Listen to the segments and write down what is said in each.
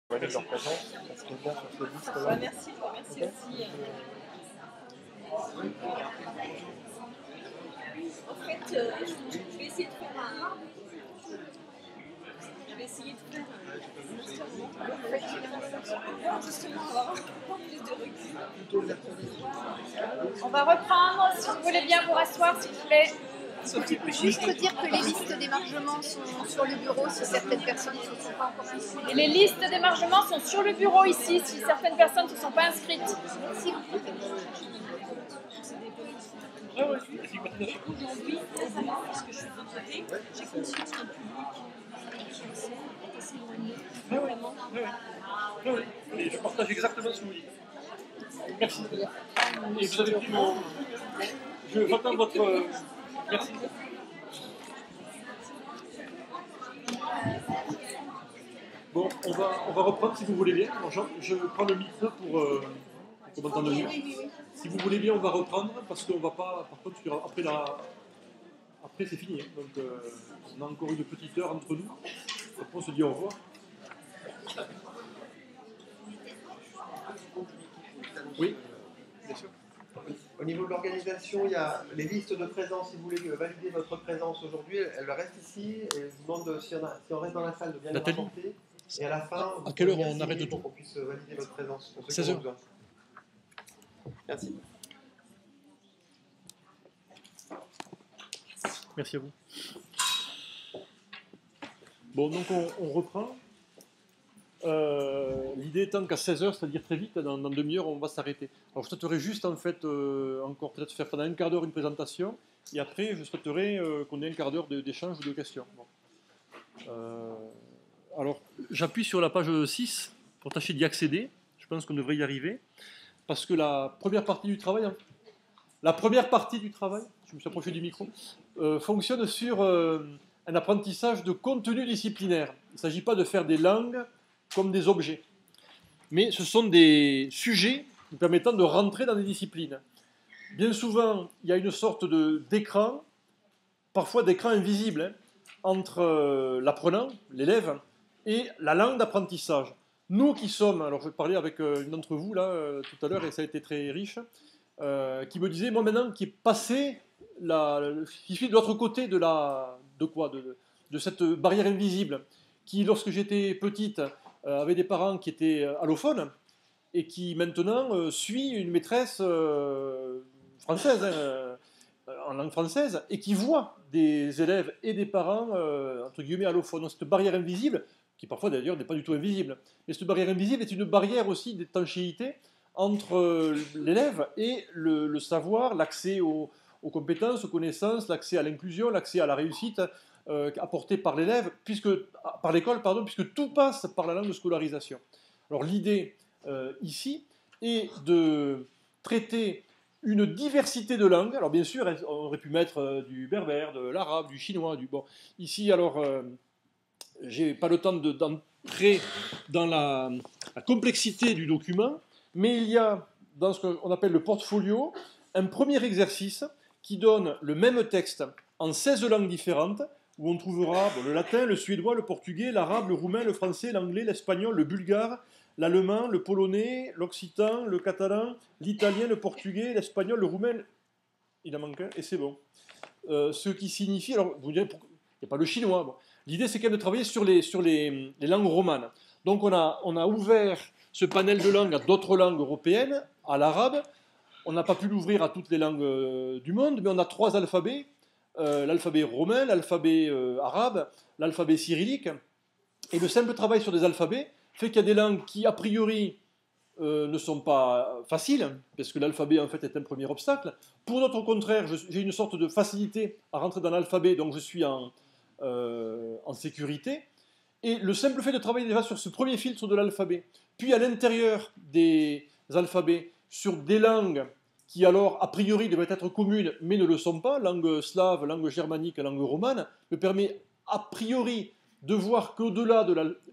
Ouais, leur présence, parce que bien sur ces listes-là. Ouais, merci aussi. En fait, je vais essayer de faire un. Je vais essayer de faire justement, on va avoir plus de recul. On va reprendre, si vous voulez bien vous rasseoir, s'il vous plaît. Juste dire que les listes d'émargement sont sur le bureau si certaines personnes ne se sont pas encore inscrites. Et les listes d'émargement sont sur le bureau ici, si certaines personnes ne se sont pas inscrites. Merci. Aujourd'hui, parce que je suis de l'autre côté, j'ai conscience que le public est assez éloigné. Vraiment. Oui. Et je partage exactement ce que vous dites. Merci. Et vous avez pris mon. J'attends votre. Merci. Bon, on va reprendre si vous voulez bien. Je prends le micro pour qu'on m'entende mieux. Si vous voulez bien, on va reprendre parce qu'on va pas. Par contre, après c'est fini. Hein. Donc, on a encore une petite heure entre nous. Après, on se dit au revoir. Oui, bien sûr. Au niveau de l'organisation, il y a les listes de présence. Si vous voulez valider votre présence aujourd'hui, elle reste ici. Et je vous demande si on reste dans la salle de bien les rapporter. Et à la fin, à quelle heure on arrête tout pour qu'on puisse valider votre présence pour ceux 16 qui ont heures. besoin. Merci. Merci à vous. Bon, donc on reprend. L'idée étant qu'à 16h, c'est-à-dire très vite, dans demi-heure, on va s'arrêter. Alors je souhaiterais juste en fait encore peut-être faire pendant un quart d'heure une présentation et après je souhaiterais qu'on ait un quart d'heure d'échange ou de questions. Bon. Alors j'appuie sur la page 6 pour tâcher d'y accéder. Je pense qu'on devrait y arriver parce que la première partie du travail, je me suis approché du micro, fonctionne sur un apprentissage de contenu disciplinaire. Il ne s'agit pas de faire des langues comme des objets. Mais ce sont des sujets nous permettant de rentrer dans des disciplines. Bien souvent, il y a une sorte d'écran, parfois d'écran invisible, hein, entre l'apprenant, l'élève, et la langue d'apprentissage. Nous qui sommes, alors je parlais avec une d'entre vous là tout à l'heure, et ça a été très riche, qui me disait, moi maintenant, qui est passé, qui suis de l'autre côté de cette barrière invisible, qui lorsque j'étais petite, avait des parents qui étaient allophones et qui maintenant suit une maîtresse française, en langue française, et qui voit des élèves et des parents, entre guillemets, allophones. Donc, cette barrière invisible, qui parfois d'ailleurs n'est pas du tout invisible, mais cette barrière invisible est une barrière aussi d'étanchéité entre l'élève et le savoir, l'accès aux compétences, aux connaissances, l'accès à l'inclusion, l'accès à la réussite, apporté par l'élève, par l'école, puisque tout passe par la langue de scolarisation. Alors l'idée ici est de traiter une diversité de langues. Alors bien sûr, on aurait pu mettre du berbère, de l'arabe, du chinois, bon. Ici, alors, j'ai pas le temps d'entrer dans la complexité du document, mais il y a, dans ce qu'on appelle le portfolio, un premier exercice qui donne le même texte en 16 langues différentes, où on trouvera le latin, le suédois, le portugais, l'arabe, le roumain, le français, l'anglais, l'espagnol, le bulgare, l'allemand, le polonais, l'occitan, le catalan, l'italien, le portugais, l'espagnol, le roumain, il en manque un, et c'est bon. Ce qui signifie, alors vous direz, il n'y a pas le chinois, bon. L'idée c'est quand même de travailler sur les langues romanes. Donc on a ouvert ce panel de langues à d'autres langues européennes, à l'arabe. On n'a pas pu l'ouvrir à toutes les langues du monde, mais on a 3 alphabets. L'alphabet romain, l'alphabet arabe, l'alphabet cyrillique. Et le simple travail sur des alphabets fait qu'il y a des langues qui, a priori, ne sont pas faciles, parce que l'alphabet, en fait, est un premier obstacle. Pour d'autres, au contraire, j'ai une sorte de facilité à rentrer dans l'alphabet, donc je suis en sécurité. Et le simple fait de travailler déjà sur ce premier filtre de l'alphabet, puis à l'intérieur des alphabets, sur des langues qui alors, a priori, devraient être communes, mais ne le sont pas, langue slave, langue germanique, langue romane, me permet, a priori, de voir qu'au-delà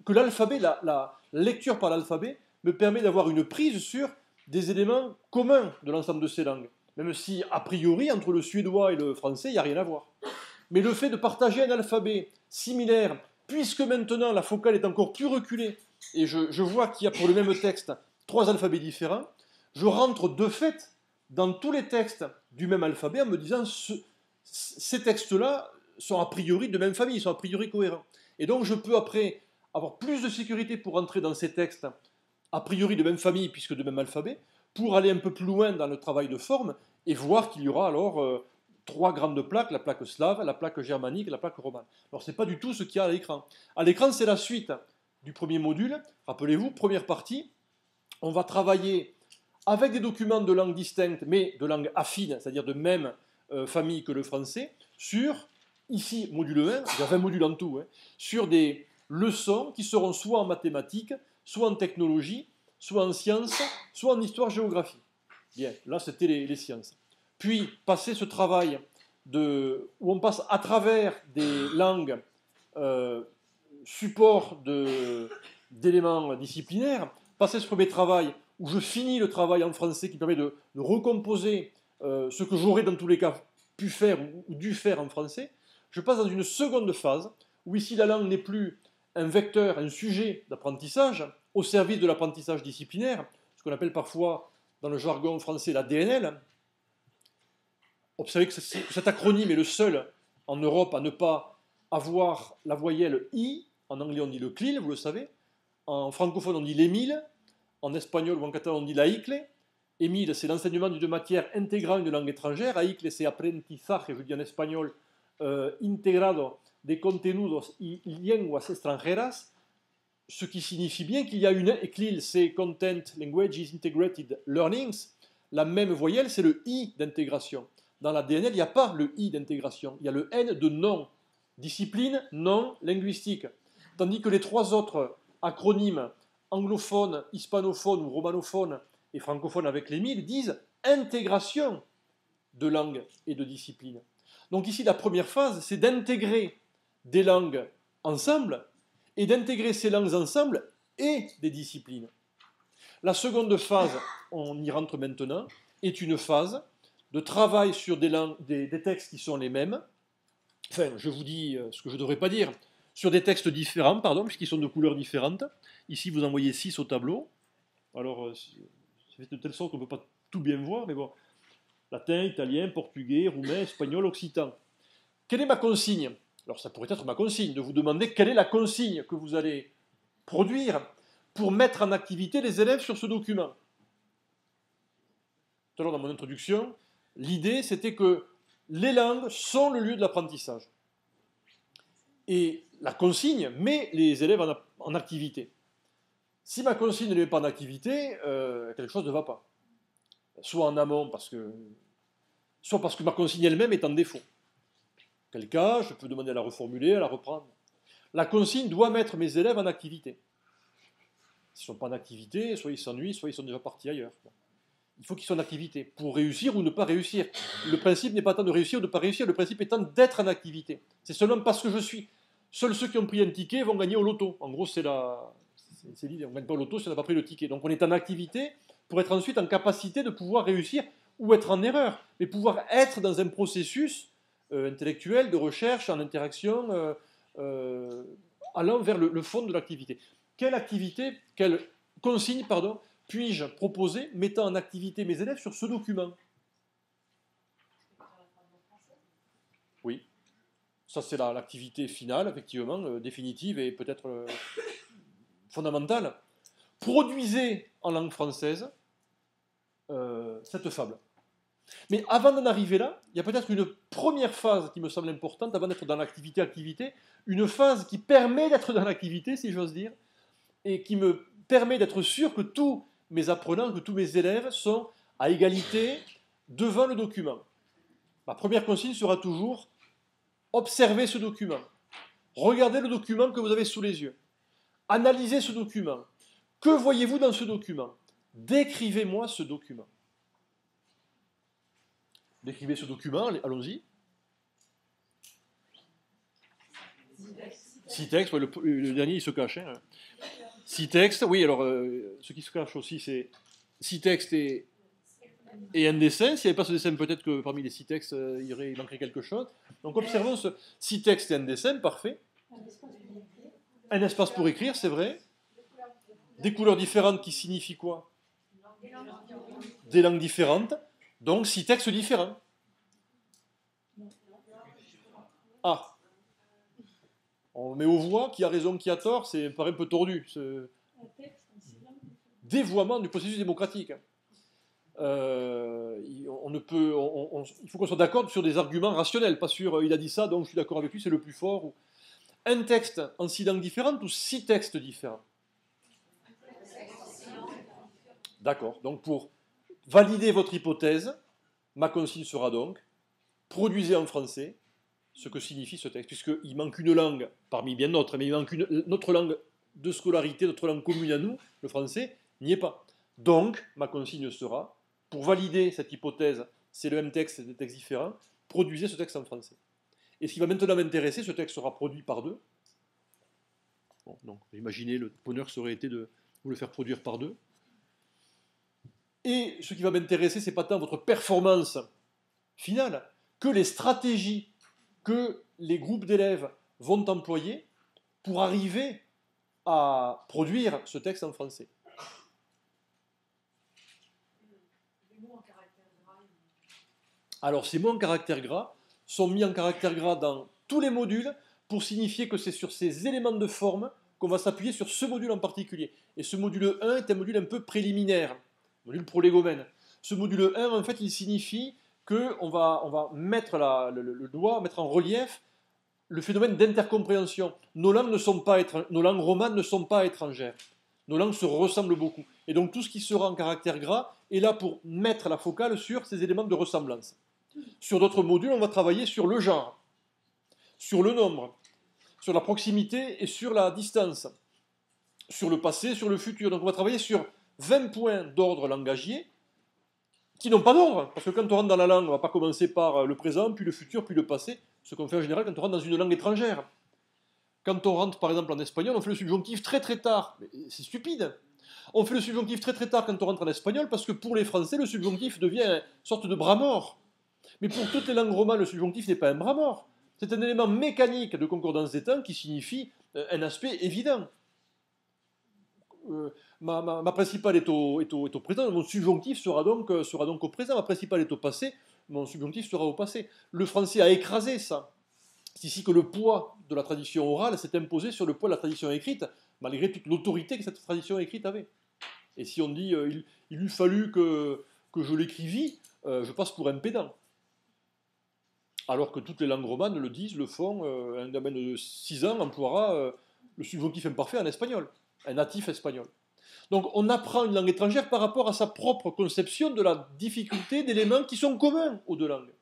que l'alphabet, la lecture par l'alphabet, me permet d'avoir une prise sur des éléments communs de l'ensemble de ces langues. Même si, a priori, entre le suédois et le français, il n'y a rien à voir. Mais le fait de partager un alphabet similaire, puisque maintenant la focale est encore plus reculée et je vois qu'il y a pour le même texte 3 alphabets différents, je rentre de fait dans tous les textes du même alphabet en me disant ces textes-là sont a priori de même famille, sont a priori cohérents. Et donc je peux après avoir plus de sécurité pour entrer dans ces textes a priori de même famille puisque de même alphabet, pour aller un peu plus loin dans le travail de forme et voir qu'il y aura alors 3 grandes plaques, la plaque slave, la plaque germanique et la plaque romane. Alors ce n'est pas du tout ce qu'il y a à l'écran. À l'écran, c'est la suite du premier module. Rappelez-vous, première partie, on va travailler avec des documents de langue distincte, mais de langue affine, c'est-à-dire de même famille que le français, sur, ici, module 1, il y a 20 modules en tout, hein, sur des leçons qui seront soit en mathématiques, soit en technologie, soit en sciences, soit en histoire-géographie. Bien, là c'était les sciences. Puis, passer ce travail où on passe à travers des langues support d'éléments disciplinaires, passer ce premier travail où je finis le travail en français qui permet de recomposer ce que j'aurais dans tous les cas pu faire ou dû faire en français, je passe dans une seconde phase où ici la langue n'est plus un vecteur, un sujet d'apprentissage au service de l'apprentissage disciplinaire, ce qu'on appelle parfois dans le jargon français la DNL. Observez que cet acronyme est le seul en Europe à ne pas avoir la voyelle I. En anglais, on dit le CLIL, vous le savez. En francophone, on dit l'EMIL. En espagnol ou en catalan, on dit la ICLE. EMIL, c'est l'enseignement d'une matière intégrant une langue étrangère. AICLE, c'est aprendizaje, je dis en espagnol, integrado de contenidos y lenguas extranjeras. Ce qui signifie bien qu'il y a une CLIL, c'est Content Languages Integrated Learnings. La même voyelle, c'est le I d'intégration. Dans la DNL, il n'y a pas le I d'intégration. Il y a le N de non. Discipline non linguistique. Tandis que les 3 autres acronymes anglophones, hispanophones ou romanophones et francophones avec les 1000 disent intégration de langue et de discipline. Donc ici, la première phase, c'est d'intégrer des langues ensemble et d'intégrer ces langues ensemble et des disciplines. La seconde phase, on y rentre maintenant, est une phase de travail sur des textes qui sont les mêmes. Enfin, je vous dis ce que je ne devrais pas dire, sur des textes différents, pardon, puisqu'ils sont de couleurs différentes. Ici, vous en voyez 6 au tableau. Alors, c'est fait de telle sorte qu'on ne peut pas tout bien voir, mais bon. Latin, italien, portugais, roumain, espagnol, occitan. Quelle est ma consigne? Alors, ça pourrait être ma consigne, de vous demander quelle est la consigne que vous allez produire pour mettre en activité les élèves sur ce document. Tout à l'heure, dans mon introduction, l'idée, c'était que les langues sont le lieu de l'apprentissage. Et la consigne met les élèves en activité. Si ma consigne ne les met pas en activité, quelque chose ne va pas. Soit en amont, soit parce que ma consigne elle-même est en défaut. Quel cas, je peux demander à la reformuler, à la reprendre. La consigne doit mettre mes élèves en activité. S'ils ne sont pas en activité, soit ils s'ennuient, soit ils sont déjà partis ailleurs. Il faut qu'ils soient en activité pour réussir ou ne pas réussir. Le principe n'est pas tant de réussir ou de ne pas réussir, le principe étant d'être en activité. C'est seulement parce que je suis. Seuls ceux qui ont pris un ticket vont gagner au loto. En gros, c'est l'idée. On ne gagne pas au loto si on n'a pas pris le ticket. Donc on est en activité pour être ensuite en capacité de pouvoir réussir ou être en erreur, mais pouvoir être dans un processus intellectuel de recherche, en interaction, allant vers le fond de l'activité. Quelle consigne, puis-je proposer mettant en activité mes élèves sur ce document? Oui, ça c'est l'activité finale, effectivement, définitive et peut-être fondamentale. Produisez en langue française cette fable. Mais avant d'en arriver là, il y a peut-être une première phase qui me semble importante, avant d'être dans l'activité, une phase qui permet d'être dans l'activité, si j'ose dire, et qui me permet d'être sûr que tous mes apprenants, que tous mes élèves sont à égalité devant le document. Ma première consigne sera toujours observez ce document. Regardez le document que vous avez sous les yeux. Analysez ce document. Que voyez-vous dans ce document? Décrivez-moi ce document. Décrivez ce document, allons-y. 6 textes, le dernier il se cache. 6 textes, oui, alors ce qui se cache aussi c'est 6 textes et un dessin. S'il n'y avait pas ce dessin, peut-être que parmi les 6 textes, il manquerait quelque chose. Donc observons ce 6 textes et un dessin, parfait. Un espace pour écrire, c'est vrai. Des couleurs différentes qui signifient quoi? Des langues différentes, donc 6 textes différents. Ah, on met aux voix, qui a raison, qui a tort, c'est paraît un peu tordu. Dévoiement du processus démocratique. Il faut qu'on soit d'accord sur des arguments rationnels, pas sur il a dit ça, donc je suis d'accord avec lui, c'est le plus fort. Un texte en 6 langues différentes ou 6 textes différents? D'accord, donc pour valider votre hypothèse, ma consigne sera donc produisez en français ce que signifie ce texte, puisqu'il manque une langue parmi bien d'autres, mais il manque notre langue de scolarité, notre langue commune à nous, le français, n'y est pas. Donc, ma consigne sera, pour valider cette hypothèse, c'est le même texte, c'est des textes différents, produisez ce texte en français. Et ce qui va maintenant m'intéresser, ce texte sera produit par 2. Bon, donc, imaginez, le bonheur serait été de vous le faire produire par 2. Et ce qui va m'intéresser, c'est pas tant votre performance finale, que les stratégies que les groupes d'élèves vont employer pour arriver à produire ce texte en français. Alors, ces mots en caractère gras sont mis en caractère gras dans tous les modules pour signifier que c'est sur ces éléments de forme qu'on va s'appuyer sur ce module en particulier. Et ce module 1 est un module un peu préliminaire, module prolégomène. Ce module 1, en fait, il signifie qu'on va mettre le doigt, mettre en relief le phénomène d'intercompréhension. Nos langues romanes ne sont pas étrangères. Nos langues se ressemblent beaucoup. Et donc tout ce qui sera en caractère gras est là pour mettre la focale sur ces éléments de ressemblance. Sur d'autres modules, on va travailler sur le genre, sur le nombre, sur la proximité et sur la distance, sur le passé, sur le futur. Donc on va travailler sur 20 points d'ordre langagier qui n'ont pas d'ordre, parce que quand on rentre dans la langue, on ne va pas commencer par le présent, puis le futur, puis le passé, ce qu'on fait en général quand on rentre dans une langue étrangère. Quand on rentre par exemple en espagnol, on fait le subjonctif très très tard. Mais c'est stupide. On fait le subjonctif très très tard quand on rentre en espagnol, parce que pour les Français, le subjonctif devient une sorte de bras mort. Mais pour toutes les langues romanes, le subjonctif n'est pas un bras mort. C'est un élément mécanique de concordance des temps qui signifie un aspect évident. Ma principale est au présent, mon subjonctif sera donc au présent. Ma principale est au passé, mon subjonctif sera au passé. Le français a écrasé ça. C'est ici que le poids de la tradition orale s'est imposé sur le poids de la tradition écrite, malgré toute l'autorité que cette tradition écrite avait. Et si on dit il eût fallu que je l'écrivis, je passe pour un pédant. Alors que toutes les langues romanes le disent, le font. Un gamin de 6 ans emploiera le subjonctif imparfait en espagnol, un natif espagnol. Donc on apprend une langue étrangère par rapport à sa propre conception de la difficulté d'éléments qui sont communs aux deux langues.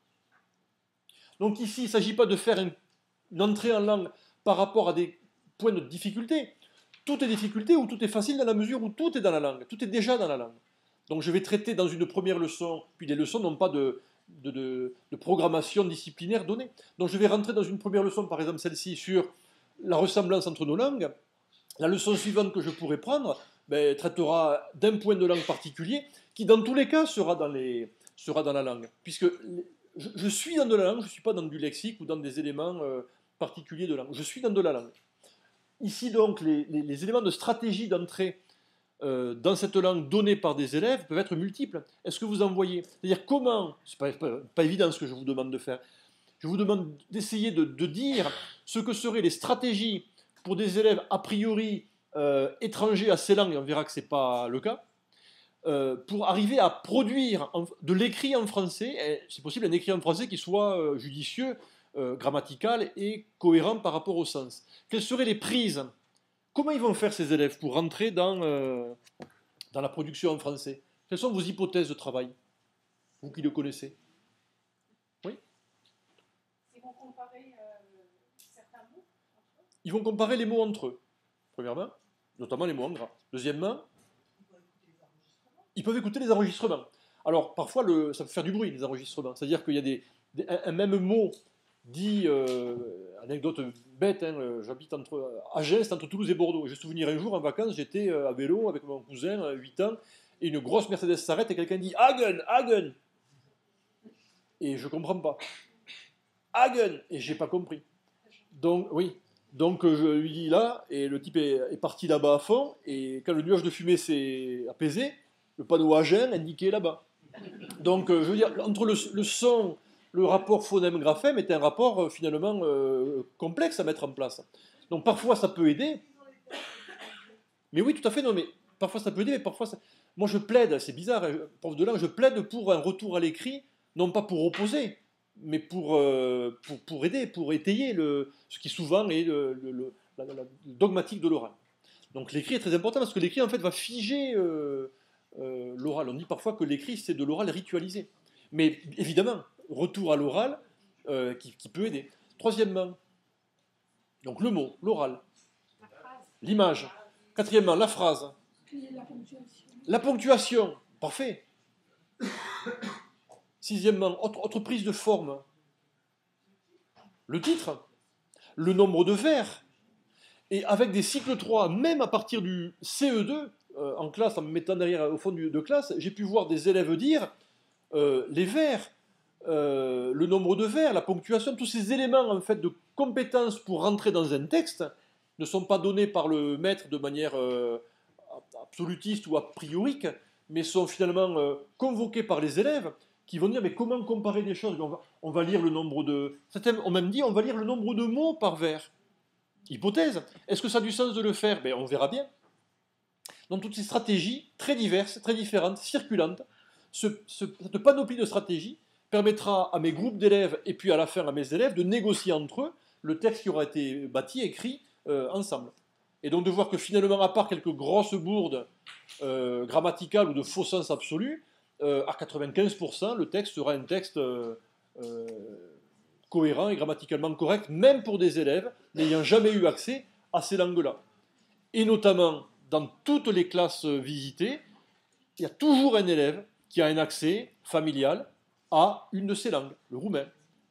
Donc ici, il ne s'agit pas de faire une entrée en langue par rapport à des points de difficulté. Tout est difficulté ou tout est facile dans la mesure où tout est dans la langue, tout est déjà dans la langue. Donc je vais traiter dans une première leçon, puis les leçons n'ont pas de programmation disciplinaire donnée. Donc je vais rentrer dans une première leçon, par exemple celle-ci, sur la ressemblance entre nos langues. La leçon suivante que je pourrais prendre traitera d'un point de langue particulier qui, dans tous les cas, sera dans la langue. Puisque je suis dans de la langue, je ne suis pas dans du lexique ou dans des éléments particuliers de langue. Je suis dans de la langue. Ici, donc, les éléments de stratégie d'entrée dans cette langue donnée par des élèves peuvent être multiples. Est-ce que vous en voyez? C'est-à-dire comment, c'est pas évident ce que je vous demande de faire, je vous demande d'essayer de dire ce que seraient les stratégies pour des élèves a priori étrangers à ces langues, et on verra que ce n'est pas le cas, pour arriver à produire de l'écrit en français, c'est possible un écrit en français qui soit judicieux, grammatical et cohérent par rapport au sens. Quelles seraient les prises? Comment ils vont faire ces élèves pour rentrer dans la production en français? Quelles sont vos hypothèses de travail, vous qui le connaissez? Oui? Ils vont comparer certains mots entre eux. Ils vont comparer les mots entre eux, premièrement, notamment les mots en gras. Deuxièmement, ils peuvent écouter les enregistrements. Alors, parfois, ça peut faire du bruit, les enregistrements. C'est-à-dire qu'il y a un même mot dit, anecdote bête, hein, j'habite à Gest, entre Toulouse et Bordeaux. J'ai souvenir un jour, en vacances, j'étais à vélo avec mon cousin, 8 ans, et une grosse Mercedes s'arrête et quelqu'un dit « Hagen, Hagen !» Et je ne comprends pas. « Hagen !» Et je n'ai pas compris. Donc, oui. Donc je lui dis là, et le type est parti là-bas à fond, et quand le nuage de fumée s'est apaisé, le panneau à gêne indiquait là-bas. Donc je veux dire, entre le son, le rapport phonème-graphème est un rapport finalement complexe à mettre en place. Donc parfois ça peut aider, mais oui tout à fait, non mais parfois ça peut aider, mais parfois ça... Moi je plaide, c'est bizarre, prof de langue, je plaide pour un retour à l'écrit, non pas pour opposer, mais pour aider, pour étayer ce qui souvent est le dogmatique de l'oral. Donc l'écrit est très important parce que l'écrit en fait va figer l'oral. On dit parfois que l'écrit c'est de l'oral ritualisé. Mais évidemment, retour à l'oral qui peut aider. Troisièmement, donc le mot, l'oral, l'image. Quatrièmement, la phrase. La ponctuation, parfait. Sixièmement, autre prise de forme. Le titre, le nombre de vers. Et avec des cycles 3, même à partir du CE2, en classe, en me mettant derrière au fond de classe, j'ai pu voir des élèves dire les vers, le nombre de vers, la ponctuation, tous ces éléments en fait de compétences pour rentrer dans un texte ne sont pas donnés par le maître de manière absolutiste ou a priorique, mais sont finalement convoqués par les élèves qui vont dire mais comment comparer des choses. On va lire le nombre de... Certains ont même dit on va lire le nombre de mots par vers. Hypothèse. Est-ce que ça a du sens de le faire? Ben, on verra bien. Donc toutes ces stratégies très diverses, très différentes, circulantes, cette panoplie de stratégies permettra à mes groupes d'élèves et puis à la fin à mes élèves de négocier entre eux le texte qui aura été bâti, écrit ensemble. Et donc de voir que finalement, à part quelques grosses bourdes grammaticales ou de faux sens absolus, à 95%, le texte sera un texte cohérent et grammaticalement correct, même pour des élèves n'ayant jamais eu accès à ces langues-là. Et notamment, dans toutes les classes visitées, il y a toujours un élève qui a un accès familial à une de ces langues, le roumain,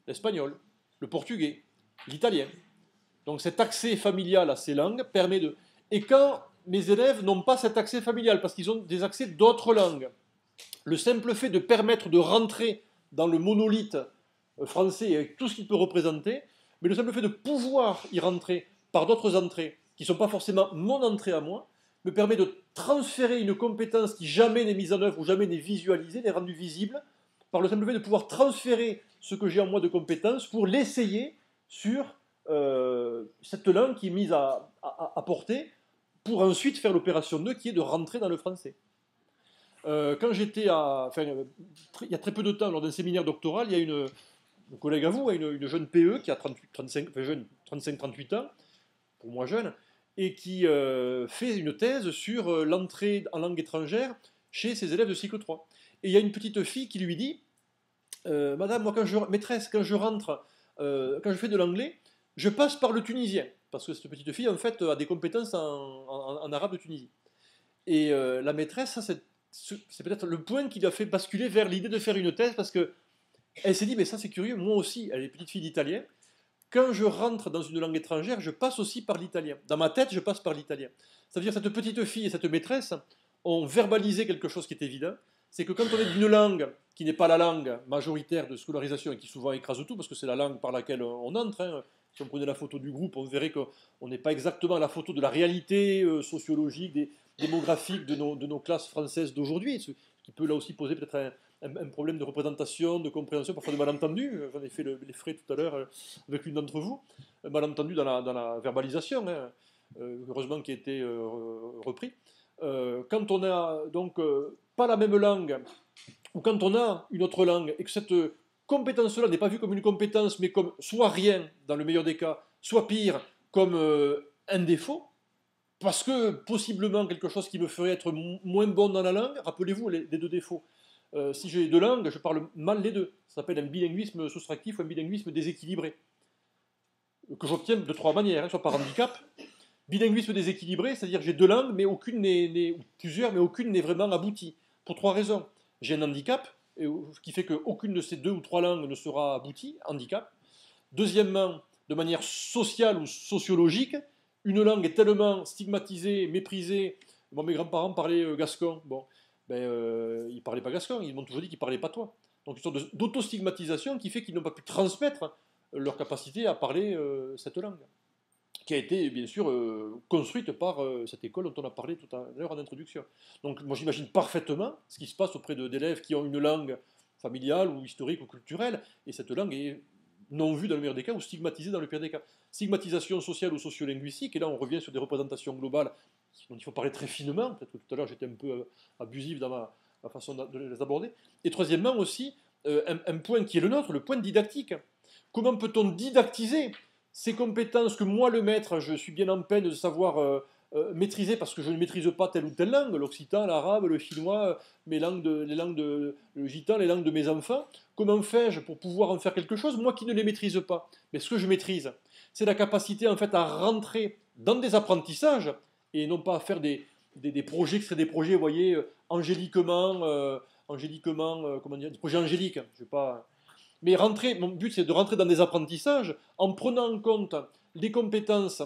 l'espagnol, le portugais, l'italien. Donc cet accès familial à ces langues permet de... Et quand mes élèves n'ont pas cet accès familial, parce qu'ils ont des accès d'autres langues, le simple fait de permettre de rentrer dans le monolithe français avec tout ce qu'il peut représenter, mais le simple fait de pouvoir y rentrer par d'autres entrées, qui ne sont pas forcément mon entrée à moi, me permet de transférer une compétence qui jamais n'est mise en œuvre ou jamais n'est visualisée, n'est rendue visible, par le simple fait de pouvoir transférer ce que j'ai en moi de compétences pour l'essayer sur cette langue qui est mise à portée, pour ensuite faire l'opération 2 qui est de rentrer dans le français. Quand j'étais il y a très peu de temps, lors d'un séminaire doctoral, il y a une collègue à vous, une jeune PE qui a 35-38 ans, pour moi jeune, et qui fait une thèse sur l'entrée en langue étrangère chez ses élèves de cycle 3. Et il y a une petite fille qui lui dit Madame, moi, maîtresse, quand je rentre, quand je fais de l'anglais, je passe par le tunisien. Parce que cette petite fille, en fait, a des compétences en arabe de Tunisie. Et la maîtresse, ça, c'est peut-être le point qui lui a fait basculer vers l'idée de faire une thèse, parce qu'elle s'est dit, mais ça c'est curieux, moi aussi, elle est petite fille d'italien, quand je rentre dans une langue étrangère, je passe aussi par l'italien. Dans ma tête, je passe par l'italien. Ça veut dire que cette petite fille et cette maîtresse ont verbalisé quelque chose qui est évident, c'est que quand on est d'une langue qui n'est pas la langue majoritaire de scolarisation et qui souvent écrase tout, parce que c'est la langue par laquelle on entre, hein. Si on prenait la photo du groupe, on verrait qu'on n'est pas exactement à la photo de la réalité sociologique, démographique de nos classes françaises d'aujourd'hui, ce qui peut là aussi poser peut-être un problème de représentation, de compréhension, parfois de malentendu. J'en ai fait les frais tout à l'heure avec l'une d'entre vous, malentendu dans la verbalisation, hein, heureusement qui a été repris. Quand on a donc pas la même langue, ou quand on a une autre langue, et que cette compétence-là n'est pas vue comme une compétence, mais comme soit rien, dans le meilleur des cas, soit pire, comme un défaut, parce que possiblement quelque chose qui me ferait être moins bon dans la langue. Rappelez-vous les deux défauts. Si j'ai deux langues, je parle mal les deux. Ça s'appelle un bilinguisme soustractif ou un bilinguisme déséquilibré, que j'obtiens de trois manières, hein, soit par handicap. Bilinguisme déséquilibré, c'est-à-dire j'ai deux langues, mais aucune ou plusieurs, mais aucune n'est vraiment aboutie. Pour trois raisons. J'ai un handicap, ce qui fait qu'aucune de ces deux ou trois langues ne sera aboutie, handicap. Deuxièmement, de manière sociale ou sociologique, une langue est tellement stigmatisée, méprisée. Bon, mes grands-parents parlaient gascon. Bon, ils ne parlaient pas gascon, ils m'ont toujours dit qu'ils ne parlaient pas toi. Donc une sorte d'autostigmatisation qui fait qu'ils n'ont pas pu transmettre leur capacité à parler cette langue. qui a été bien sûr construite par cette école dont on a parlé tout à l'heure en introduction. Donc moi j'imagine parfaitement ce qui se passe auprès d'élèves qui ont une langue familiale ou historique ou culturelle, et cette langue est non vue dans le meilleur des cas ou stigmatisée dans le pire des cas. Stigmatisation sociale ou sociolinguistique, et là on revient sur des représentations globales dont il faut parler très finement, peut-être que tout à l'heure j'étais un peu abusif dans ma façon de les aborder. Et troisièmement aussi, un point qui est le nôtre, le point didactique. Comment peut-on didactiser ces compétences que moi, le maître, je suis bien en peine de savoir maîtriser parce que je ne maîtrise pas telle ou telle langue, l'occitan, l'arabe, le chinois, les langues le gitan, les langues de mes enfants. Comment fais-je pour pouvoir en faire quelque chose, moi qui ne les maîtrise pas? Mais ce que je maîtrise, c'est la capacité en fait à rentrer dans des apprentissages et non pas à faire des projets qui seraient des projets, vous voyez, angéliquement, comment dire, des projets angéliques. Je vais pas... Mais mon but c'est de rentrer dans des apprentissages en prenant en compte les compétences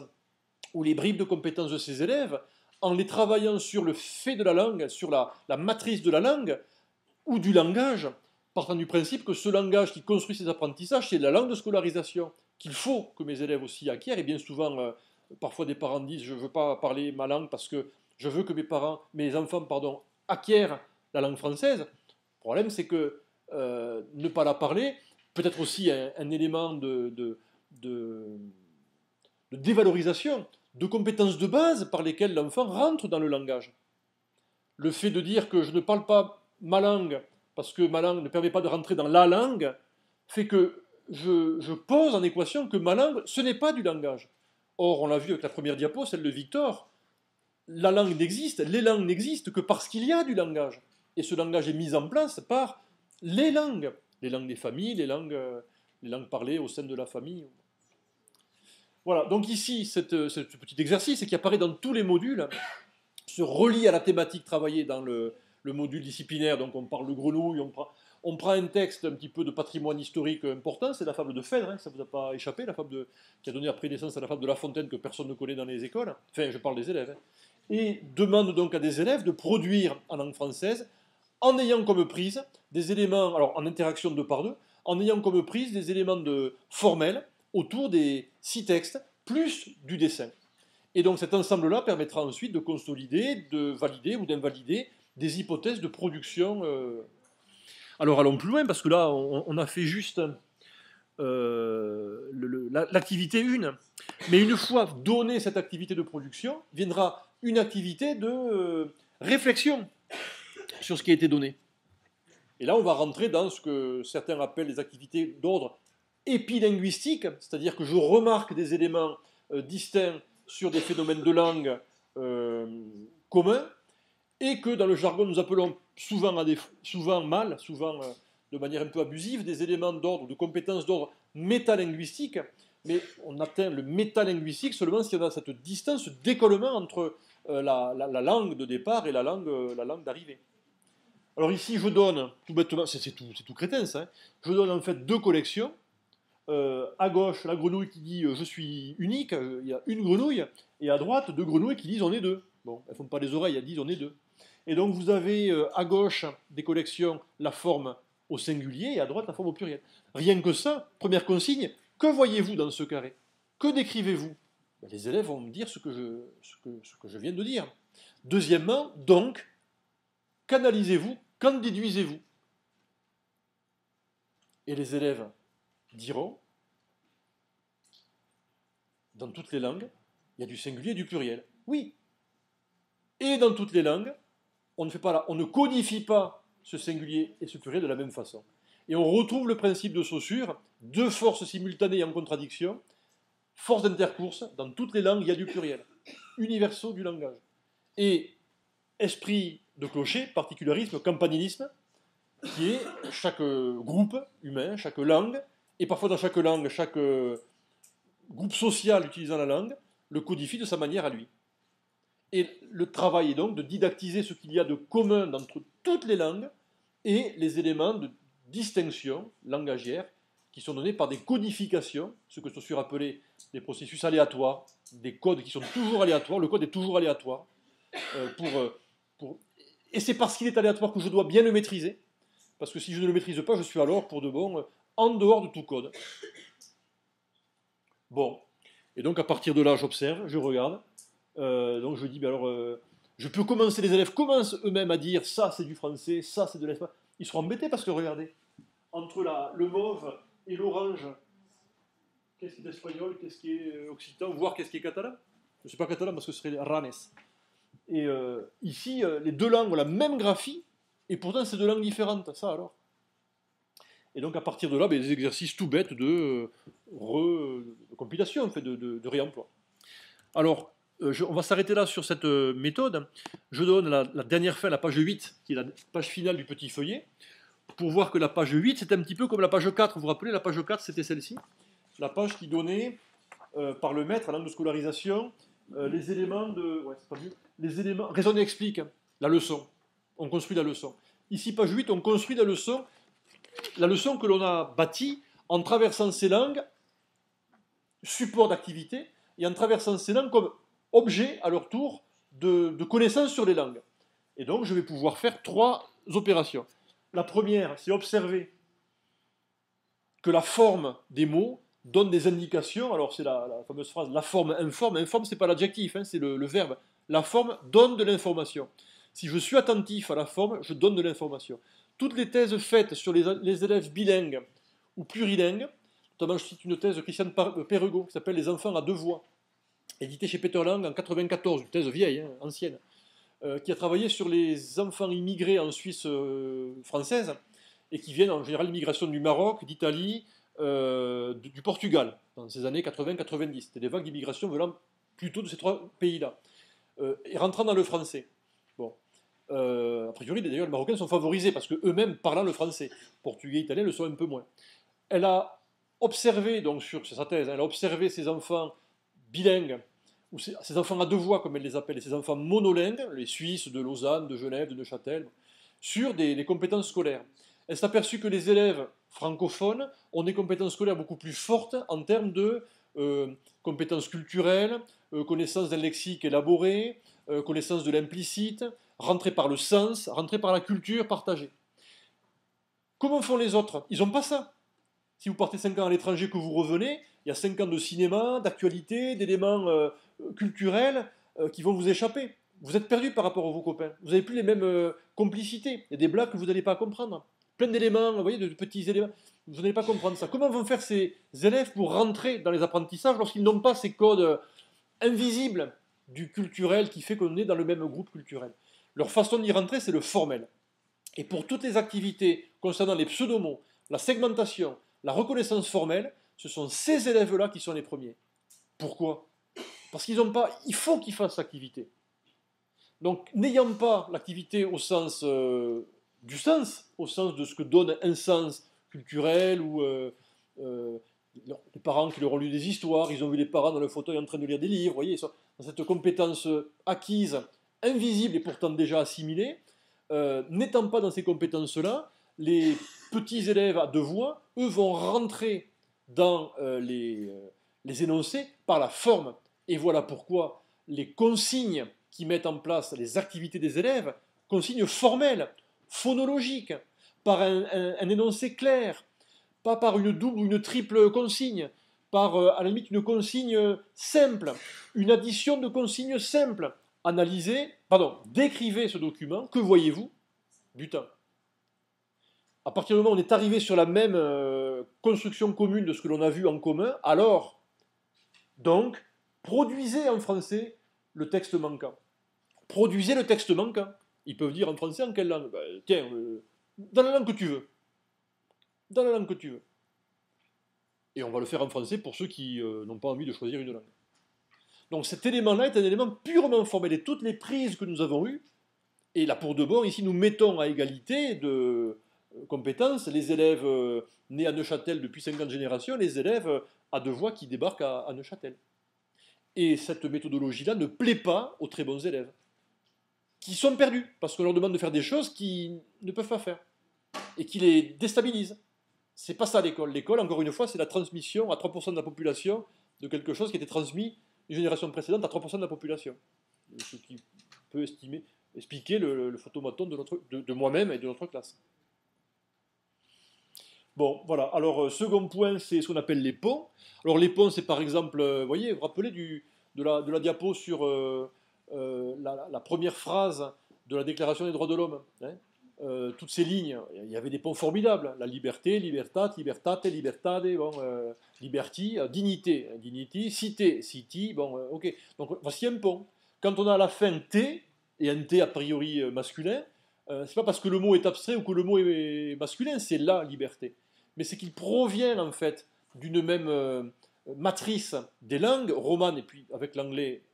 ou les bribes de compétences de ces élèves, en les travaillant sur le fait de la langue, sur la matrice de la langue ou du langage, partant du principe que ce langage qui construit ces apprentissages, c'est la langue de scolarisation qu'il faut que mes élèves aussi acquièrent. Et bien souvent, parfois des parents disent je ne veux pas parler ma langue parce que je veux que mes enfants acquièrent la langue française. Le problème c'est que ne pas la parler peut être aussi un élément de dévalorisation de compétences de base par lesquelles l'enfant rentre dans le langage. Le fait de dire que je ne parle pas ma langue parce que ma langue ne permet pas de rentrer dans la langue fait que je pose en équation que ma langue, ce n'est pas du langage. Or, on l'a vu avec la première diapo, celle de Victor, la langue n'existe, les langues n'existent que parce qu'il y a du langage. Et ce langage est mis en place par les langues des familles, les langues parlées au sein de la famille. Voilà, donc ici, ce petit exercice qui apparaît dans tous les modules se relie à la thématique travaillée dans le module disciplinaire. Donc on parle de grenouille, on prend un texte un petit peu de patrimoine historique important, c'est la fable de Phèdre, ça ne vous a pas échappé, la fable qui a donné après naissance à la fable de La Fontaine que personne ne connaît dans les écoles, enfin je parle des élèves, et demande donc à des élèves de produire en langue française en ayant comme prise des éléments, alors en interaction 2 par 2, en ayant comme prise des éléments formels autour des 6 textes, plus du dessin. Et donc cet ensemble-là permettra ensuite de consolider, de valider ou d'invalider des hypothèses de production. Alors allons plus loin, parce que là, on a fait juste l'activité 1. Mais une fois donnée cette activité de production, viendra une activité de réflexion sur ce qui a été donné. Et là, on va rentrer dans ce que certains appellent les activités d'ordre épilinguistique, c'est-à-dire que je remarque des éléments distincts sur des phénomènes de langue communs, et que dans le jargon nous appelons souvent de manière un peu abusive, des éléments d'ordre, de compétences d'ordre métalinguistique, mais on atteint le métalinguistique seulement s'il y a cette distance, ce décollement entre la langue de départ et la langue d'arrivée. Alors ici, je donne, tout bêtement, c'est tout crétin ça, je donne en fait 2 collections. À gauche, la grenouille qui dit je suis unique, il y a une grenouille, et à droite, 2 grenouilles qui disent on est 2. Bon, elles ne font pas les oreilles, elles disent on est 2. Et donc vous avez à gauche des collections la forme au singulier et à droite la forme au pluriel. Rien que ça, première consigne, que voyez-vous dans ce carré? Que décrivez-vous? Ben, les élèves vont me dire ce que je viens de dire. Deuxièmement, donc, qu'analysez-vous? Qu'en déduisez-vous? Et les élèves diront, dans toutes les langues, il y a du singulier et du pluriel. Oui. Et dans toutes les langues, on ne codifie pas ce singulier et ce pluriel de la même façon. Et on retrouve le principe de Saussure, 2 forces simultanées en contradiction, force d'intercourse, dans toutes les langues, il y a du pluriel, universaux du langage. Et esprit de clocher, particularisme, campanilisme, qui est chaque groupe humain, chaque langue, et parfois dans chaque langue, chaque groupe social utilisant la langue, le codifie de sa manière à lui. Et le travail est donc de didactiser ce qu'il y a de commun entre toutes les langues et les éléments de distinction langagière qui sont donnés par des codifications, ce que Saussure appelait des processus aléatoires, des codes qui sont toujours aléatoires, le code est toujours aléatoire. Et c'est parce qu'il est aléatoire que je dois bien le maîtriser, parce que si je ne le maîtrise pas, je suis alors, pour de bon, en dehors de tout code. Bon. Et donc à partir de là, j'observe, je regarde. Donc je dis, ben alors, je peux commencer, les élèves commencent eux-mêmes à dire, ça c'est du français, ça c'est de l'espagnol. Ils seront embêtés parce que regardez, entre le mauve et l'orange, qu'est-ce qui est espagnol, qu'est-ce qui est occitan, voire qu'est-ce qui est catalan. Je ne suis pas catalan parce que ce serait ranes. Et ici, les deux langues ont la même graphie, et pourtant c'est deux langues différentes, ça alors. Et donc à partir de là, ben, des exercices tout bêtes de compilation, en fait, de réemploi. Alors, on va s'arrêter là sur cette méthode. Je donne la dernière fin, la page 8, qui est la page finale du petit feuillet, pour voir que la page 8, c'est un petit peu comme la page 4. Vous vous rappelez, la page 4, c'était celle-ci. La page qui donnait, par le maître, à l'angle de scolarisation, les éléments de... Ouais, c'est pas mieux. Les éléments... Raisonne et explique, la leçon. On construit la leçon. Ici, page 8, on construit la leçon que l'on a bâtie en traversant ces langues, support d'activité, et en traversant ces langues comme objet, à leur tour, de connaissances sur les langues. Et donc, je vais pouvoir faire 3 opérations. La première, c'est observer que la forme des mots donne des indications. Alors, c'est la fameuse phrase, la forme informe. Informe, ce n'est pas l'adjectif, hein, c'est le verbe. La forme donne de l'information. Si je suis attentif à la forme, je donne de l'information. Toutes les thèses faites sur les élèves bilingues ou plurilingues, notamment je cite une thèse de Christiane Perregaux qui s'appelle Les enfants à 2 voix, éditée chez Peter Lang en 1994, une thèse vieille, hein, ancienne, qui a travaillé sur les enfants immigrés en Suisse française et qui viennent en général d'immigration du Maroc, d'Italie, du Portugal, dans ces années 80-90. C'était des vagues d'immigration venant plutôt de ces 3 pays-là, et rentrant dans le français. Bon. A priori, d'ailleurs, les Marocains sont favorisés parce qu'eux-mêmes parlant le français. Portugais, italiens le sont un peu moins. Elle a observé, donc sur sa thèse, elle a observé ces enfants bilingues, ou ces enfants à 2 voix, comme elle les appelle, et ces enfants monolingues, les Suisses de Lausanne, de Genève, de Neuchâtel, sur des compétences scolaires. Elle s'est aperçue que les élèves francophones ont des compétences scolaires beaucoup plus fortes en termes de compétences culturelles, connaissance d'un lexique élaboré, connaissance de l'implicite, rentrée par le sens, rentrée par la culture partagée. Comment font les autres? Ils n'ont pas ça. Si vous partez 5 ans à l'étranger, que vous revenez, il y a 5 ans de cinéma, d'actualité, d'éléments culturels qui vont vous échapper. Vous êtes perdu par rapport à vos copains. Vous n'avez plus les mêmes complicités. Il y a des blagues que vous n'allez pas comprendre. Plein d'éléments, vous voyez, de petits éléments. Vous n'allez pas comprendre ça. Comment vont faire ces élèves pour rentrer dans les apprentissages lorsqu'ils n'ont pas ces codes invisibles du culturel qui fait qu'on est dans le même groupe culturel? Leur façon d'y rentrer, c'est le formel. Et pour toutes les activités concernant les pseudomots, la segmentation, la reconnaissance formelle, ce sont ces élèves-là qui sont les premiers. Pourquoi? Parce qu'ils n'ont pas... Il faut qu'ils fassent l'activité. Donc, n'ayant pas l'activité au sens du sens, au sens de ce que donne un sens culturel, ou les parents qui leur ont lu des histoires, ils ont vu les parents dans le fauteuil en train de lire des livres, vous voyez, ils sont dans cette compétence acquise, invisible et pourtant déjà assimilée, n'étant pas dans ces compétences-là, les petits élèves à 2 voix, eux, vont rentrer dans les énoncés par la forme. Et voilà pourquoi les consignes qui mettent en place les activités des élèves, consignes formelles, phonologiques, par un énoncé clair, pas par une double ou une triple consigne, par à la limite une consigne simple, une addition de consignes simples. Décrivez ce document, que voyez-vous? Butin. À partir du moment où on est arrivé sur la même construction commune de ce que l'on a vu en commun, alors, donc, produisez en français le texte manquant. Produisez le texte manquant. Ils peuvent dire en français en quelle langue? Tiens, dans la langue que tu veux. Dans la langue que tu veux. Et on va le faire en français pour ceux qui n'ont pas envie de choisir une langue. Donc cet élément-là est un élément purement formel. Et toutes les prises que nous avons eues, et là pour de bon, ici nous mettons à égalité de compétences les élèves nés à Neuchâtel depuis 50 générations, les élèves à 2 voix qui débarquent à Neuchâtel. Et cette méthodologie-là ne plaît pas aux très bons élèves, qui sont perdus, parce qu'on leur demande de faire des choses qu'ils ne peuvent pas faire, et qui les déstabilisent. C'est pas ça l'école. L'école, encore une fois, c'est la transmission à 3% de la population de quelque chose qui était transmis une génération précédente à 3% de la population. Ce qui peut expliquer le photomaton de moi-même et de notre classe. Bon, voilà. Alors, second point, c'est ce qu'on appelle les ponts. Alors, les ponts, c'est par exemple, vous voyez, vous vous rappelez de la diapo sur la première phrase de la Déclaration des droits de l'homme, hein. Toutes ces lignes, il y avait des ponts formidables. La liberté, libertat, libertate, libertade, bon, liberty, dignité, dignity, cité, city, bon, ok. Donc, voici un pont. Quand on a à la fin T, et un T a priori masculin, c'est pas parce que le mot est abstrait ou que le mot est masculin, c'est la liberté. Mais c'est qu'il provient en fait d'une même matrice des langues romanes, et puis avec l'anglais,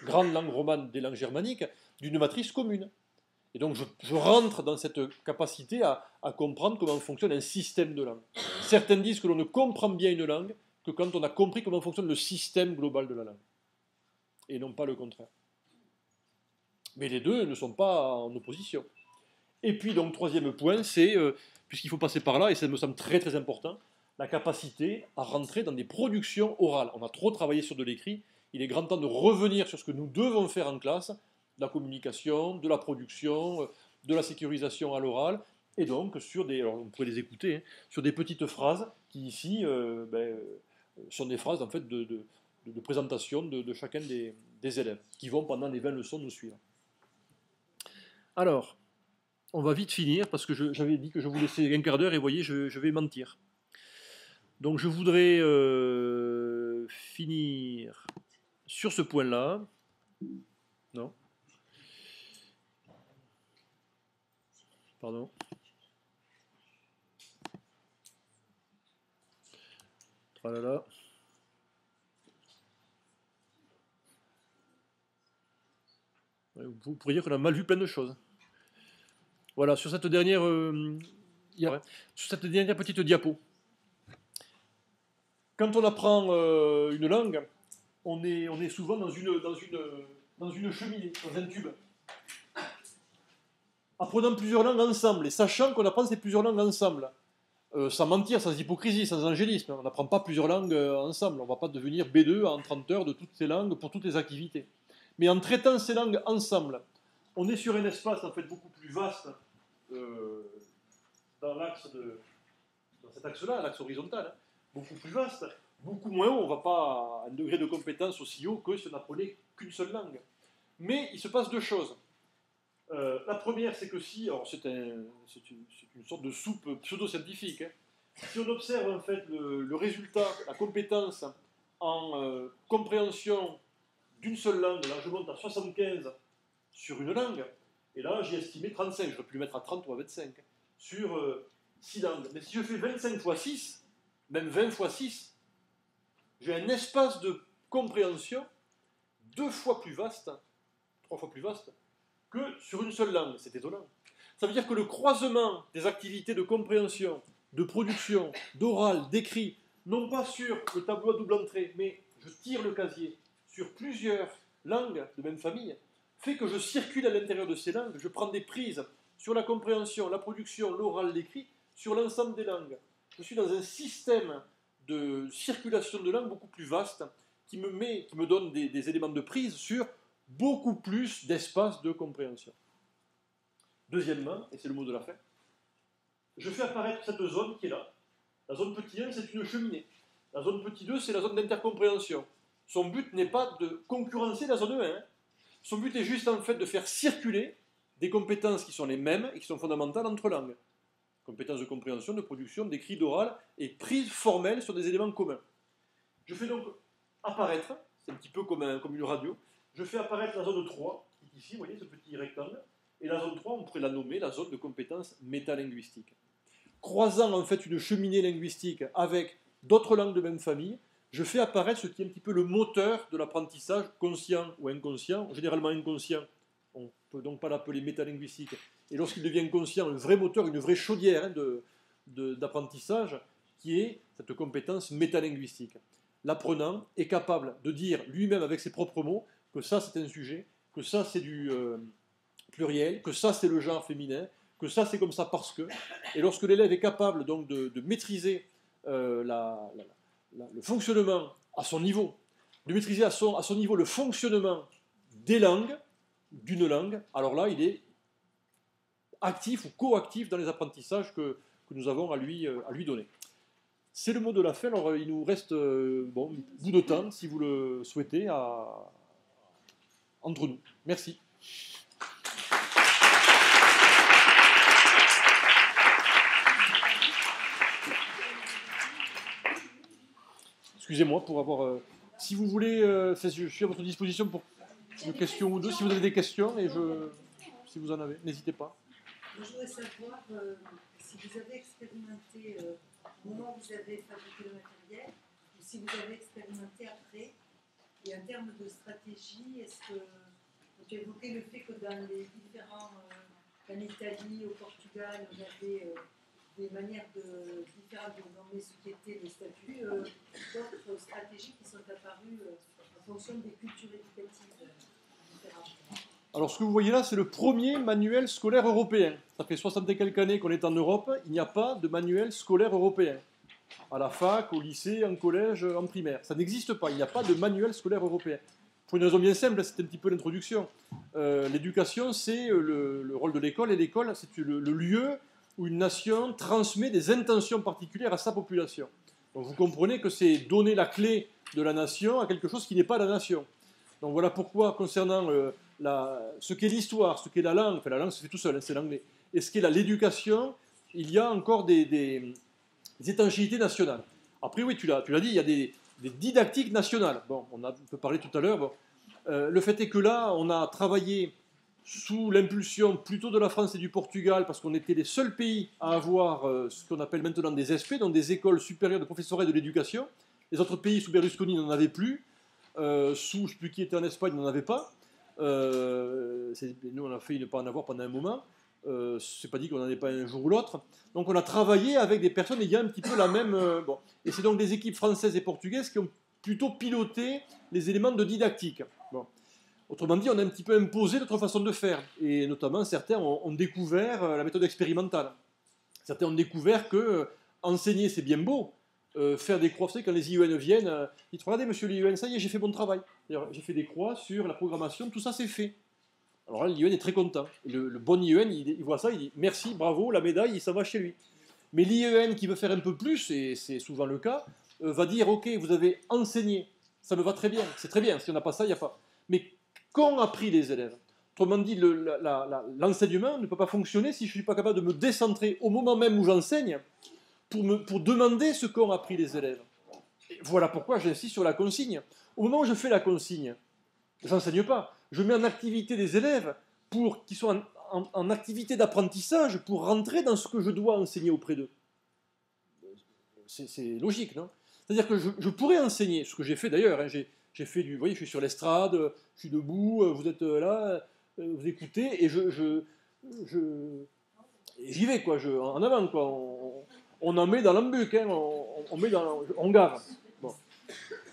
grande langue romane des langues germaniques, d'une matrice commune. Et donc je rentre dans cette capacité à comprendre comment fonctionne un système de langue. Certains disent que l'on ne comprend bien une langue que quand on a compris comment fonctionne le système global de la langue. Et non pas le contraire. Mais les deux ne sont pas en opposition. Et puis donc troisième point, c'est, puisqu'il faut passer par là, et ça me semble très très important, la capacité à rentrer dans des productions orales. On a trop travaillé sur de l'écrit, il est grand temps de revenir sur ce que nous devons faire en classe, de la communication, de la production, de la sécurisation à l'oral, et donc sur des, alors on pourrait les écouter, hein, sur des petites phrases qui ici sont des phrases en fait de présentation de chacun des élèves, qui vont pendant les 20 leçons nous suivre. Alors, on va vite finir, parce que j'avais dit que je vous laissais un quart d'heure, et vous voyez, je vais mentir. Donc je voudrais finir sur ce point-là. Non ? Pardon. Tralala. Vous pourriez dire qu'on a mal vu plein de choses. Voilà, sur cette dernière, sur cette dernière petite diapo. Quand on apprend une langue, on est souvent dans une cheminée, dans un tube. Apprenant plusieurs langues ensemble, et sachant qu'on apprend ces plusieurs langues ensemble, sans mentir, sans hypocrisie, sans angélisme, on n'apprend pas plusieurs langues ensemble, on ne va pas devenir B2 en 30 heures de toutes ces langues pour toutes les activités. Mais en traitant ces langues ensemble, on est sur un espace en fait beaucoup plus vaste dans cet axe-là, l'axe horizontal, hein, beaucoup plus vaste, beaucoup moins haut, on ne va pas à un degré de compétence aussi haut que si on n'apprenait qu'une seule langue. Mais il se passe deux choses. La première, c'est que si, alors c'est une sorte de soupe pseudo-scientifique, hein, si on observe en fait le résultat, la compétence en compréhension d'une seule langue, là je monte à 75 sur une langue, et là j'ai estimé 35, j'aurais pu le mettre à 30 ou à 25, sur 6 langues. Mais si je fais 25 fois 6, même 20 fois 6, j'ai un espace de compréhension 2 fois plus vaste, 3 fois plus vaste, que sur une seule langue. C'est étonnant. Ça veut dire que le croisement des activités de compréhension, de production, d'oral, d'écrit, non pas sur le tableau à double entrée, mais je tire le casier sur plusieurs langues de même famille, fait que je circule à l'intérieur de ces langues, je prends des prises sur la compréhension, la production, l'oral, l'écrit, sur l'ensemble des langues. Je suis dans un système de circulation de langues beaucoup plus vaste, qui me donne des éléments de prise sur beaucoup plus d'espace de compréhension. Deuxièmement, et c'est le mot de la fin, je fais apparaître cette zone qui est là. La zone petit 1, c'est une cheminée. La zone petit 2, c'est la zone d'intercompréhension. Son but n'est pas de concurrencer la zone 1. Hein. Son but est juste en fait de faire circuler des compétences qui sont les mêmes et qui sont fondamentales entre langues. Compétences de compréhension, de production, d'écrit, d'oral et prise formelle sur des éléments communs. Je fais donc apparaître, c'est un petit peu comme une radio, je fais apparaître la zone 3, qui est ici, vous voyez ce petit rectangle, et la zone 3, on pourrait la nommer la zone de compétences métalinguistiques. Croisant en fait une cheminée linguistique avec d'autres langues de même famille, je fais apparaître ce qui est un petit peu le moteur de l'apprentissage conscient ou inconscient, généralement inconscient, on ne peut donc pas l'appeler métalinguistique, et lorsqu'il devient conscient, un vrai moteur, une vraie chaudière hein, d'apprentissage, qui est cette compétence métalinguistique. L'apprenant est capable de dire lui-même avec ses propres mots que ça c'est un sujet, que ça c'est du pluriel, que ça c'est le genre féminin, que ça c'est comme ça parce que, et lorsque l'élève est capable donc de maîtriser le fonctionnement à son niveau, de maîtriser à son niveau le fonctionnement des langues, d'une langue, alors là il est actif ou coactif dans les apprentissages que que nous avons à lui donner. C'est le mot de la fin. Alors, il nous reste un bout de temps, si vous le souhaitez, entre nous. Merci. Excusez-moi pour avoir... si vous voulez, je suis à votre disposition pour une question ou deux. Si vous avez des questions, si vous en avez, n'hésitez pas. Je voudrais savoir si vous avez expérimenté au moment où vous avez fabriqué le matériel, ou si vous avez expérimenté après. Et en termes de stratégie, est-ce que tu as évoqué le fait que dans les différents, en Italie, au Portugal, on avait des manières différentes de nommer ce qui était le statut, d'autres stratégies qui sont apparues en fonction des cultures éducatives différentes. Alors, ce que vous voyez là, c'est le premier manuel scolaire européen. Ça fait 60 et quelques années qu'on est en Europe, il n'y a pas de manuel scolaire européen. À la fac, au lycée, en collège, en primaire. Ça n'existe pas, il n'y a pas de manuel scolaire européen. Pour une raison bien simple, c'est un petit peu l'introduction. L'éducation, c'est le rôle de l'école, et l'école, c'est le lieu où une nation transmet des intentions particulières à sa population. Donc vous comprenez que c'est donner la clé de la nation à quelque chose qui n'est pas la nation. Donc voilà pourquoi, concernant ce qu'est l'histoire, ce qu'est la langue, enfin la langue se fait tout seul, hein, c'est l'anglais, et ce qu'est l'éducation, il y a encore des étanchéités nationales. Après, oui, tu l'as dit, il y a des didactiques nationales. Bon, on peut parler tout à l'heure. Bon. Le fait est que là, on a travaillé sous l'impulsion plutôt de la France et du Portugal, parce qu'on était les seuls pays à avoir ce qu'on appelle maintenant des SP, donc des écoles supérieures de professorat et de l'éducation. Les autres pays, sous Berlusconi, n'en avaient plus. Sous, je ne sais plus qui était en Espagne, n'en avait pas. Nous, on a failli ne pas en avoir pendant un moment. C'est pas dit qu'on n'en ait pas un jour ou l'autre. Donc on a travaillé avec des personnes ayant un petit peu la même... bon. Et c'est donc des équipes françaises et portugaises qui ont plutôt piloté les éléments de didactique. Bon. Autrement dit, on a un petit peu imposé notre façon de faire. Et notamment, certains ont découvert la méthode expérimentale. Certains ont découvert que enseigner, c'est bien beau. Faire des croix, vous savez, quand les IEN viennent, ils disent, regardez, monsieur l'IEN, ça y est, j'ai fait mon travail. J'ai fait des croix sur la programmation, tout ça, c'est fait. Alors là, l'IEN est très content. Et le bon IEN, il voit ça, il dit merci, bravo, la médaille, ça va chez lui. Mais l'IEN qui veut faire un peu plus, et c'est souvent le cas, va dire ok, vous avez enseigné, ça me va très bien, c'est très bien, si on n'a pas ça, il n'y a pas. Mais qu'ont appris les élèves? Autrement dit, l'enseignement ne peut pas fonctionner si je ne suis pas capable de me décentrer au moment même où j'enseigne pour demander ce qu'ont appris les élèves. Et voilà pourquoi j'insiste sur la consigne. Au moment où je fais la consigne, je n'enseigne pas. Je mets en activité des élèves pour qu'ils soient en activité d'apprentissage pour rentrer dans ce que je dois enseigner auprès d'eux. C'est logique, non? C'est-à-dire que je pourrais enseigner, ce que j'ai fait d'ailleurs. Hein, j'ai fait du... Vous voyez, je suis sur l'estrade, je suis debout, vous êtes là, vous écoutez, et j'y vais, quoi, en avant, quoi. On en met dans l'embuc, hein, on gave. Bon.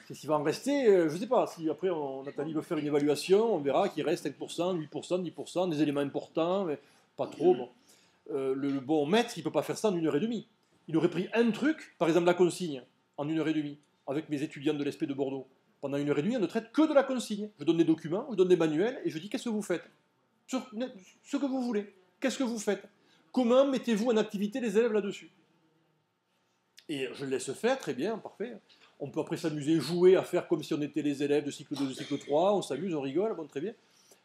Qu'est-ce qu'il va en rester? Je ne sais pas. Si après Nathalie veut faire une évaluation, on verra qu'il reste 5%, 8%, 10%, des éléments importants, mais pas trop. Bon. Le bon maître, il ne peut pas faire ça en 1h30. Il aurait pris un truc, par exemple la consigne, en 1h30, avec mes étudiants de l'ESP de Bordeaux. Pendant 1h30, on ne traite que de la consigne. Je donne des documents, je donne des manuels, et je dis qu'est-ce que vous faites? Ce que vous voulez. Qu'est-ce que vous faites? Comment mettez-vous en activité les élèves là-dessus? Et je le laisse faire, très bien, parfait. On peut après s'amuser, jouer, à faire comme si on était les élèves de cycle 2, de cycle 3, on s'amuse, on rigole, bon, très bien.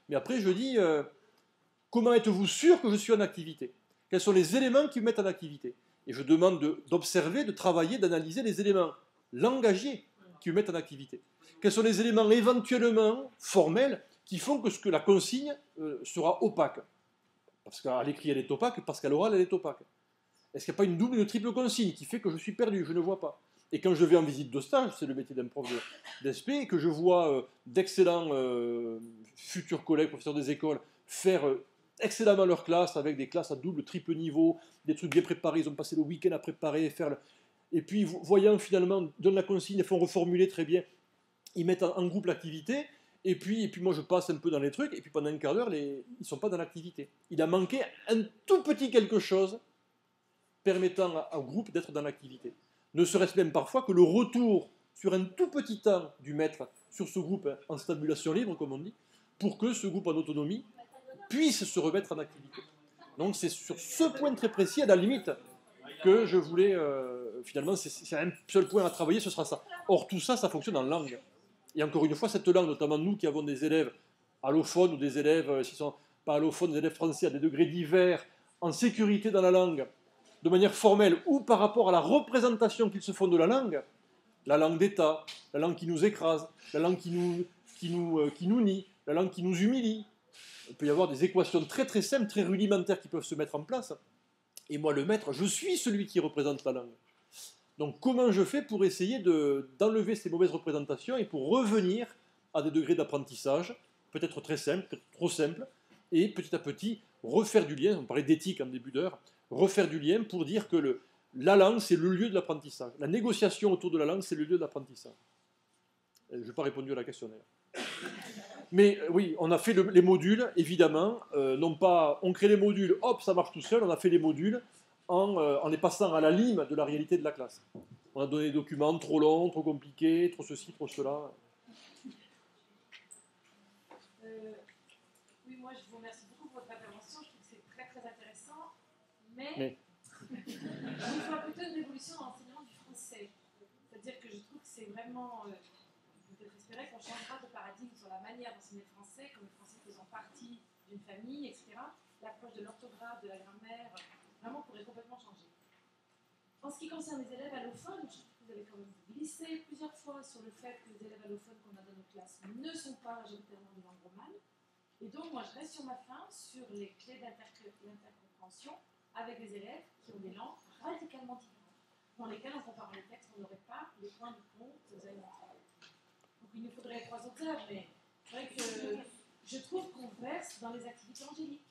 Mais après, je dis, comment êtes-vous sûr que je suis en activité? Quels sont les éléments qui me mettent en activité? Et je demande d'observer, de travailler, d'analyser les éléments langagiers qui me mettent en activité. Quels sont les éléments éventuellement formels qui font que la consigne sera opaque? Parce qu'à l'écrit, elle est opaque, parce qu'à l'oral, elle est opaque. Est-ce qu'il n'y a pas une double, une triple consigne qui fait que je suis perdu, je ne vois pas? Et quand je vais en visite de stage, c'est le métier d'un prof d'ESP, et que je vois d'excellents futurs collègues, professeurs des écoles, faire excellemment leur classe, avec des classes à double, triple niveau, des trucs bien préparés, ils ont passé le week-end à préparer, et puis voyant finalement, donnent la consigne, ils font reformuler très bien, ils mettent en groupe l'activité, et puis moi je passe un peu dans les trucs, et puis pendant un quart d'heure, ils ne sont pas dans l'activité. Il a manqué un tout petit quelque chose permettant au groupe d'être dans l'activité. Ne serait-ce même parfois que le retour sur un tout petit temps du maître sur ce groupe en stabulation libre, comme on dit, pour que ce groupe en autonomie puisse se remettre en activité. Donc c'est sur ce point très précis, à la limite, que je voulais, finalement, c'est un seul point à travailler, ce sera ça. Or, tout ça, ça fonctionne en langue. Et encore une fois, cette langue, notamment nous qui avons des élèves allophones ou des élèves, s'ils ne sont pas allophones, des élèves français à des degrés divers, en sécurité dans la langue, de manière formelle, ou par rapport à la représentation qu'ils se font de la langue d'État, la langue qui nous écrase, la langue qui nous nie, la langue qui nous humilie. Il peut y avoir des équations très très simples, très rudimentaires qui peuvent se mettre en place. Et moi, le maître, je suis celui qui représente la langue. Donc comment je fais pour essayer d'enlever ces mauvaises représentations et pour revenir à des degrés d'apprentissage, peut-être très simples, peut-être trop simples, et petit à petit refaire du lien, on parlait d'éthique en début d'heure, refaire du lien pour dire que la langue, c'est le lieu de l'apprentissage. La négociation autour de la langue, c'est le lieu de l'apprentissage. Je n'ai pas répondu à la question d'ailleurs. Mais oui, on a fait les modules, évidemment, non pas on crée les modules, hop, ça marche tout seul, on a fait les modules en les passant à la lime de la réalité de la classe. On a donné des documents trop longs, trop compliqués, trop ceci, trop cela. Oui, moi je vous remercie beaucoup pour votre intervention, je trouve que c'est très très intéressant, mais je vois plutôt une révolution dans l'enseignement du français. C'est-à-dire que je trouve que c'est vraiment, peut-être espérer qu'on changera de paradigme sur la manière d'enseigner le français, comme le français faisant partie d'une famille, etc. L'approche de l'orthographe, de la grammaire, vraiment pourrait complètement changer. En ce qui concerne les élèves allophones, je trouve que vous avez quand même glissé plusieurs fois sur le fait que les élèves allophones qu'on a dans nos classes ne sont pas majoritairement des langues romanes. Et donc, moi, je reste sur ma faim sur les clés d'intercompréhension avec des élèves qui ont des langues radicalement différentes, dans lesquelles, en comparant les textes, on n'aurait pas les points de compte élémentaires. Donc, il nous faudrait 3 auteurs, mais c'est vrai que je trouve qu'on verse dans les activités angéliques.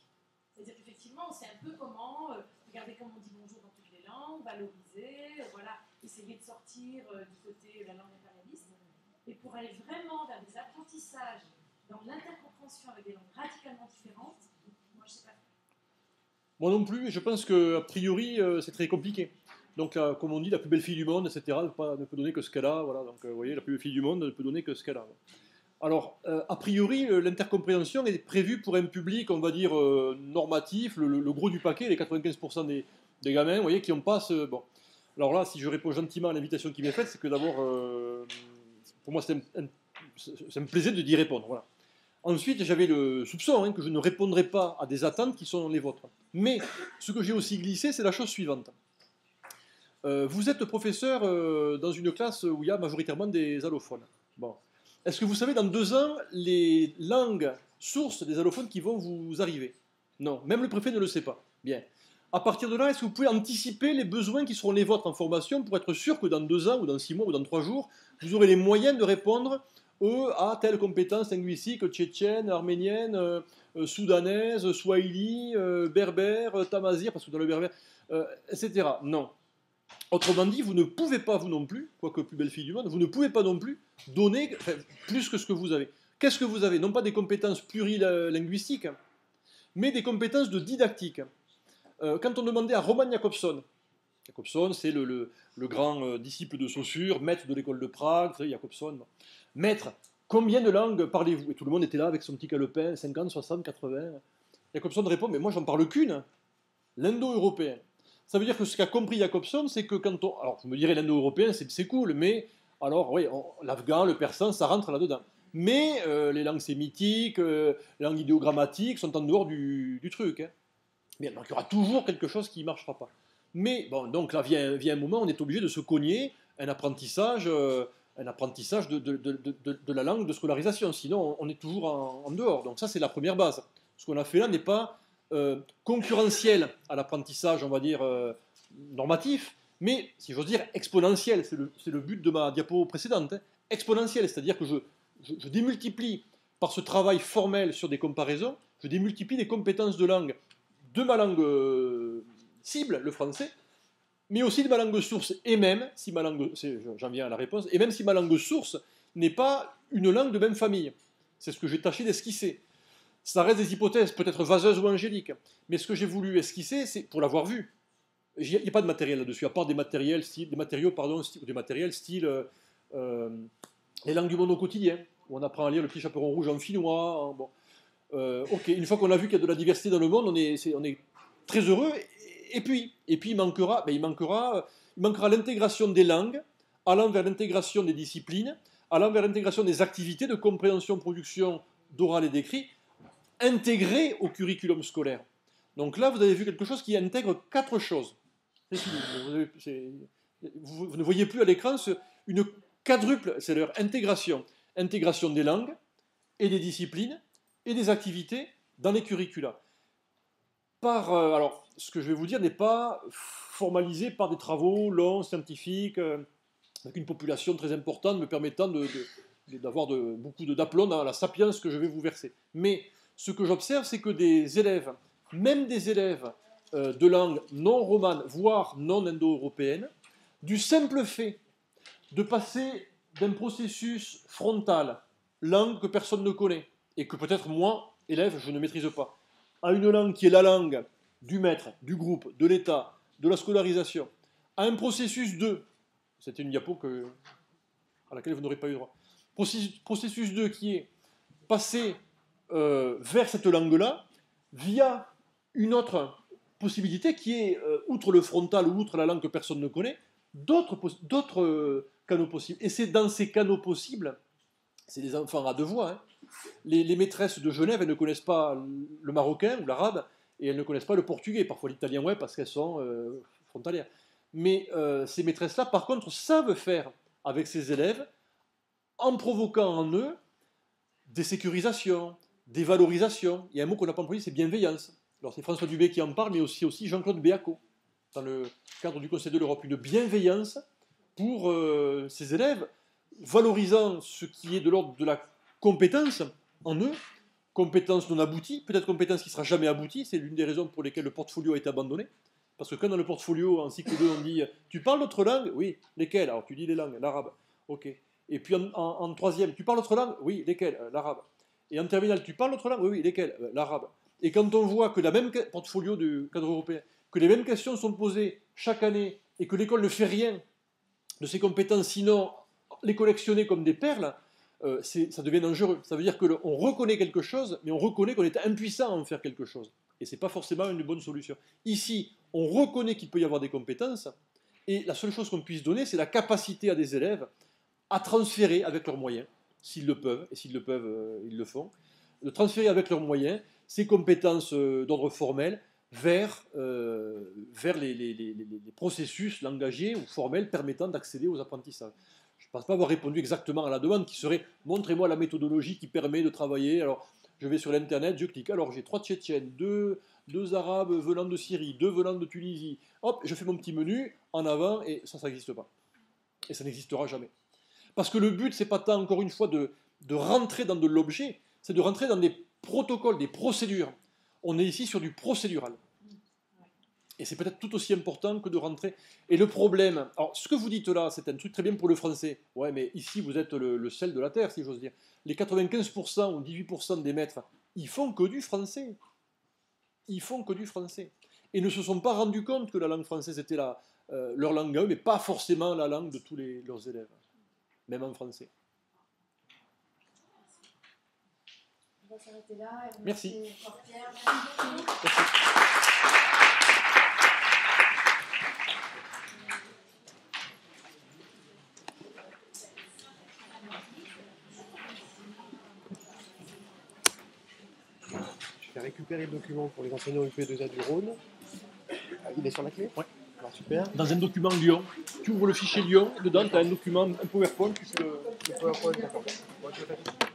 C'est-à-dire qu'effectivement, on sait un peu comment, regarder comment on dit bonjour dans toutes les langues, valoriser, voilà, essayer de sortir du côté de la langue impérialiste. Et pour aller vraiment vers des apprentissages dans l'intercompréhension avec des langues radicalement différentes, moi je ne sais pas. Moi non plus, je pense qu'a priori c'est très compliqué. Donc là, comme on dit, la plus belle fille du monde, etc., ne peut donner que ce qu'elle a. Voilà. Donc vous voyez, la plus belle fille du monde ne peut donner que ce qu'elle a. Alors, a priori, l'intercompréhension est prévue pour un public, on va dire, normatif, le gros du paquet, les 95% des gamins, vous voyez, qui n'ont pas ce... Bon. Alors là, si je réponds gentiment à l'invitation qui m'est faite, c'est que d'abord, pour moi, ça me plaisait d'y répondre. Voilà. Ensuite, j'avais le soupçon que je ne répondrai pas à des attentes qui sont les vôtres. Mais ce que j'ai aussi glissé, c'est la chose suivante. Vous êtes professeur dans une classe où il y a majoritairement des allophones. Bon. Est-ce que vous savez dans 2 ans les langues sources des allophones qui vont vous arriver? Non, même le préfet ne le sait pas. Bien. À partir de là, est-ce que vous pouvez anticiper les besoins qui seront les vôtres en formation pour être sûr que dans 2 ans, ou dans 6 mois, ou dans 3 jours, vous aurez les moyens de répondre à telle compétence linguistique tchétchène, arménienne, soudanaise, swahili, berbère, tamazir, parce que dans le berbère, etc. Non. Autrement dit, vous ne pouvez pas, vous non plus, quoique plus belle fille du monde, vous ne pouvez pas non plus donner plus que ce que vous avez. Qu'est-ce que vous avez? Non pas des compétences plurilinguistiques, mais des compétences de didactique. Quand on demandait à Roman Jakobson, c'est le grand disciple de Saussure, maître de l'école de Prague, vous savez, Jakobson, maître, combien de langues parlez-vous? Et tout le monde était là avec son petit calepin, 50, 60, 80. Jakobson répond, mais moi j'en parle qu'une, l'indo-européen. Ça veut dire que ce qu'a compris Jakobson, c'est que quand on... Alors, vous me direz, l'indo-européen, c'est cool, mais... Alors, oui, l'afghan, le persan, ça rentre là-dedans. Mais les langues sémitiques, les langues idéogrammatiques sont en dehors du truc. Hein. Bien, donc, il y aura toujours quelque chose qui ne marchera pas. Mais, bon, donc là, vient un moment où on est obligé de se cogner un apprentissage de la langue de scolarisation. Sinon, on est toujours en dehors. Donc ça, c'est la première base. Ce qu'on a fait là n'est pas... concurrentiel à l'apprentissage, on va dire, normatif, mais, si j'ose dire, exponentiel. C'est le but de ma diapo précédente. Hein. Exponentiel, c'est-à-dire que je démultiplie, par ce travail formel sur des comparaisons, je démultiplie les compétences de langue de ma langue cible, le français, mais aussi de ma langue source, et même, si ma langue, j'en viens à la réponse, et même si ma langue source n'est pas une langue de même famille. C'est ce que j'ai tâché d'esquisser. Ça reste des hypothèses, peut-être vaseuses ou angéliques. Mais ce que j'ai voulu esquisser, c'est pour l'avoir vu. Il n'y a pas de matériel là-dessus, à part des matériaux style les langues du monde au quotidien, où on apprend à lire le petit chaperon rouge en finnois. Ok, une fois qu'on a vu qu'il y a de la diversité dans le monde, on est très heureux. Et puis il manquera l'intégration des langues, allant vers l'intégration des disciplines, allant vers l'intégration des activités de compréhension, production d'oral et d'écrit, intégrées au curriculum scolaire. Donc là, vous avez vu quelque chose qui intègre 4 choses. C'est fini. Vous ne voyez plus à l'écran une quadruple, c'est leur intégration. Intégration des langues et des disciplines et des activités dans les curricula. Alors, ce que je vais vous dire n'est pas formalisé par des travaux longs, scientifiques, avec une population très importante me permettant d'avoir beaucoup d'aplomb dans la sapience que je vais vous verser. Mais ce que j'observe, c'est que des élèves, même des élèves de langue non romane, voire non indo-européenne, du simple fait de passer d'un processus frontal, langue que personne ne connaît, et que peut-être moi, élève, je ne maîtrise pas, à une langue qui est la langue du maître, du groupe, de l'État, de la scolarisation, à un processus c'était une diapo à laquelle vous n'aurez pas eu droit, processus 2 qui est passé vers cette langue-là, via une autre possibilité qui est, outre le frontal ou outre la langue que personne ne connaît, d'autres canaux possibles. Et c'est dans ces canaux possibles, c'est des enfants à 2 voix, hein. Les maîtresses de Genève, elles ne connaissent pas le marocain ou l'arabe, et elles ne connaissent pas le portugais, parfois l'italien, ouais, parce qu'elles sont frontalières. Mais ces maîtresses-là, par contre, savent faire avec ces élèves, en provoquant en eux des sécurisations, des valorisations. Il y a un mot qu'on n'a pas employé, c'est bienveillance. Alors c'est François Dubé qui en parle, mais aussi Jean-Claude Béaco, dans le cadre du Conseil de l'Europe. Une bienveillance pour ces élèves, valorisant ce qui est de l'ordre de la compétence en eux, compétence non aboutie, peut-être compétence qui ne sera jamais aboutie, c'est l'une des raisons pour lesquelles le portfolio a été abandonné. Parce que quand dans le portfolio, en cycle 2, on dit « Tu parles d'autres langues ?»« Oui. Lesquelles ?» Alors tu dis les langues, l'arabe. Ok. Et puis en troisième, « Tu parles d'autres langues ?»« Oui. Lesquelles ? L'arabe. » Et en terminale, « Tu parles d'autres langues ?»« Oui. Lesquelles ? L'arabe. » Et quand on voit que la même portfolio du cadre européen, que les mêmes questions sont posées chaque année et que l'école ne fait rien de ses compétences, sinon les collectionner comme des perles, ça devient dangereux. Ça veut dire qu'on reconnaît quelque chose, mais on reconnaît qu'on est impuissant à en faire quelque chose. Et ce n'est pas forcément une bonne solution. Ici, on reconnaît qu'il peut y avoir des compétences, et la seule chose qu'on puisse donner, c'est la capacité à des élèves à transférer avec leurs moyens, s'ils le peuvent, et s'ils le peuvent, ils le font, de transférer avec leurs moyens ces compétences d'ordre formel vers les processus langagiers ou formels permettant d'accéder aux apprentissages. Je ne pense pas avoir répondu exactement à la demande qui serait « Montrez-moi la méthodologie qui permet de travailler. » Alors, je vais sur l'internet, je clique. Alors, j'ai 3 Tchétchènes, 2 Arabes venant de Syrie, 2 venant de Tunisie. Hop, je fais mon petit menu en avant et ça n'existe pas. Et ça n'existera jamais. Parce que le but, c'est pas tant, encore une fois, de rentrer dans de l'objet, c'est de rentrer dans des protocoles, des procédures. On est ici sur du procédural. Et c'est peut-être tout aussi important que de rentrer. Et le problème, alors ce que vous dites là, c'est un truc très bien pour le français. Ouais, mais ici, vous êtes le sel de la terre, si j'ose dire. Les 95% ou 18% des maîtres, ils font que du français. Ils font que du français. Et ne se sont pas rendus compte que la langue française était leur langue à eux, mais pas forcément la langue de tous leurs élèves, même en français. On va s'arrêter là. Merci. Merci. Je vais récupérer le document pour les enseignants UP2A du Rhône. Il est sur la clé ? Ouais. Alors, super. Dans un document Lyon, tu ouvres le fichier Lyon, dedans tu as un document, un PowerPoint. Le PowerPoint, d'accord. Moi, je vais faire.